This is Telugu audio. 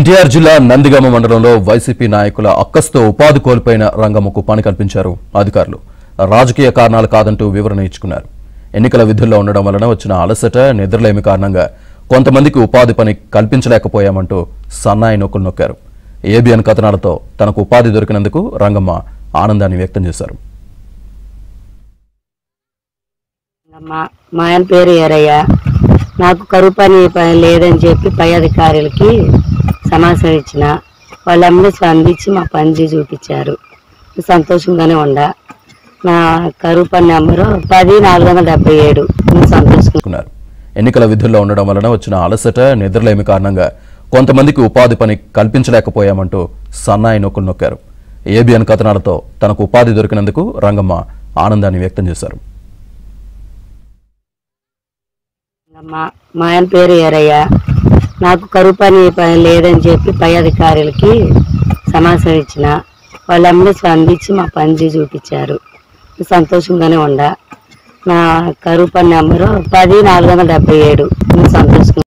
ఎన్టీఆర్ జిల్లా నందిగామ మండలంలో వైసీపీ నాయకుల అక్కస్తో ఉపాధి కోల్పోయిన రంగమ్మకు పని కల్పించారు అధికారులు. రాజకీయ కారణాలు కాదంటూ వివరణ ఇచ్చుకున్నారు. ఎన్నికల విధుల్లో ఉండడం వలన వచ్చిన అలసట, నిద్రలేమి కారణంగా కొంతమందికి ఉపాధి పని కల్పించలేకపోయామంటూ సన్నాయి నొక్కులు నొక్కారు. ఏబిఎన్ కథనాలతో తనకు ఉపాధి దొరికినందుకు రంగమ్మ ఆనందాన్ని వ్యక్తం చేశారు. మా ఆయన పేరు ఏరయ్య. నాకు కరువు పని లేదని చెప్పి పై అధికారులకి సమాచారం ఇచ్చిన వాళ్ళమ్మని స్పందించి మా పని చూపించారు. సంతోషంగానే ఉండా. నా కరువు పని నెంబరు 10477. సంతోషంగా. ఎన్నికల విధుల్లో ఉండడం వలన వచ్చిన అలసట, నిద్రలేమి కారణంగా కొంతమందికి ఉపాధి పని కల్పించలేకపోయామంటూ సన్నాయి నొక్కులు నొక్కారు. ఏబిఎన్ కథనాలతో తనకు ఉపాధి దొరికినందుకు రంగమ్మ ఆనందాన్ని వ్యక్తం చేశారు. మా ఆయన పేరు ఏరయ్య. నాకు కరువు పని లేదని చెప్పి పై అధికారులకి సమాచారం ఇచ్చిన వాళ్ళమ్మని స్పందించి మా పని చూపించారు. సంతోషంగానే ఉండా. నా కరువు పని నెంబరు 10477. సంతోషంగా.